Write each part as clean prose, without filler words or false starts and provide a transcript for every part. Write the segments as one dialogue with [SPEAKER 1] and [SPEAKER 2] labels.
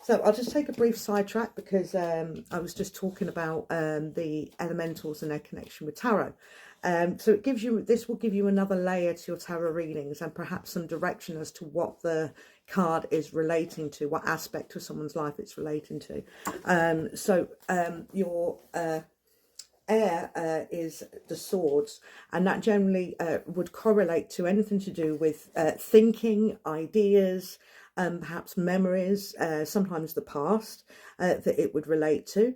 [SPEAKER 1] So I'll just take a brief sidetrack because I was just talking about the elementals and their connection with tarot. So it gives you, this will give you another layer to your tarot readings and perhaps some direction as to what the card is relating to, what aspect of someone's life it's relating to. Your air is the swords, and that generally would correlate to anything to do with thinking, ideas, perhaps memories, sometimes the past that it would relate to.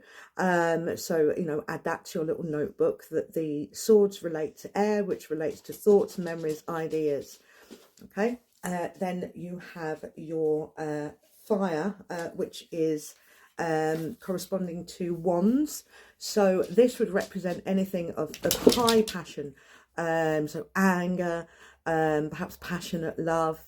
[SPEAKER 1] So, you know, add that to your little notebook, that the swords relate to air, which relates to thoughts, memories, ideas. Okay, then you have your fire, which is corresponding to wands. So this would represent anything of high passion, so anger, perhaps passionate love,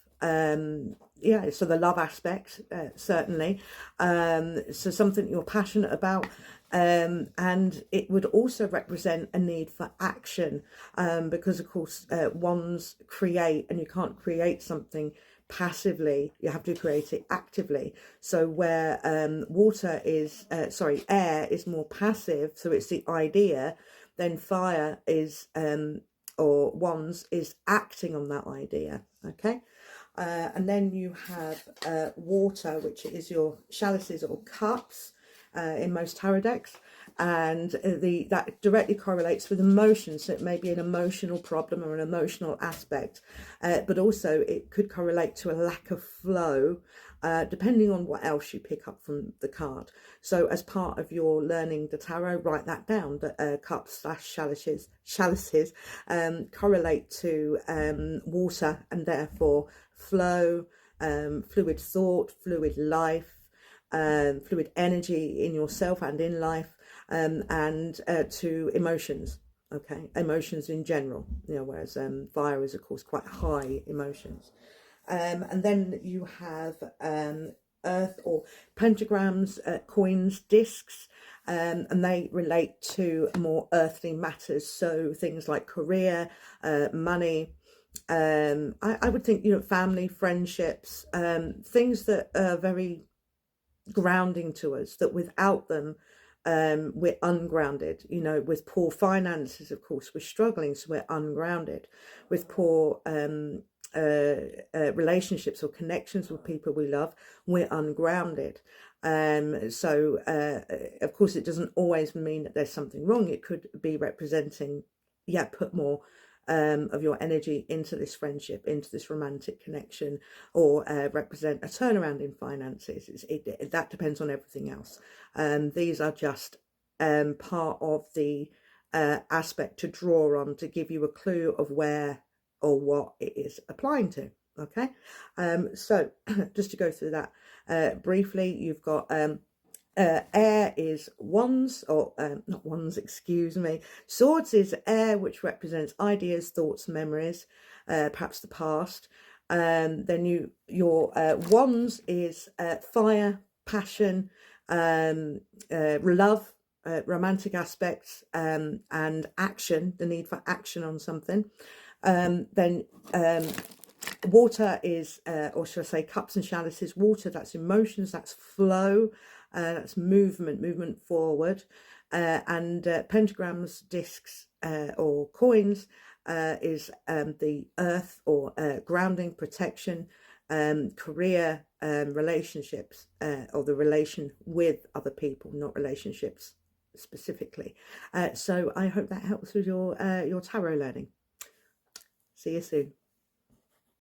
[SPEAKER 1] yeah, so the love aspect, certainly, so something you're passionate about, and it would also represent a need for action, because of course wands create, and you can't create something passively, you have to create it actively. So where water is air is more passive, so it's the idea, then fire is or wands is acting on that idea. Okay, and then you have water, which is your chalices or cups in most tarot decks, and that directly correlates with emotions. So it may be an emotional problem or an emotional aspect, but also it could correlate to a lack of flow, depending on what else you pick up from the card. So as part of your learning the tarot, write that down, that cups / chalices correlate to water, and therefore flow, fluid thought, fluid life, fluid energy in yourself and in life, and to emotions. Okay, emotions in general, you know, whereas fire is of course quite high emotions. And then you have earth or pentagrams, coins, discs, and they relate to more earthly matters, so things like career, money, I would think, you know, family, friendships, things that are very grounding to us, that without them we're ungrounded. You know, with poor finances, of course, we're struggling, so we're ungrounded. With poor relationships or connections with people we love, we're ungrounded. Of course, it doesn't always mean that there's something wrong. It could be representing, yeah, put more of your energy into this friendship, into this romantic connection, or represent a turnaround in finances. That depends on everything else. These are just part of the aspect to draw on to give you a clue of where or what it is applying to. Okay, so just to go through that briefly, you've got air is wands, or not wands, excuse me. Swords is air, which represents ideas, thoughts, memories, perhaps the past. Then your wands is fire, passion, love, romantic aspects, and action, the need for action on something. Then water is, or should I say cups and chalices, water, that's emotions, that's flow, that's movement forward, and pentagrams, discs, or coins is the earth, or grounding, protection, career, relationships, or the relation with other people, not relationships specifically. So I hope that helps with your tarot learning. See you soon.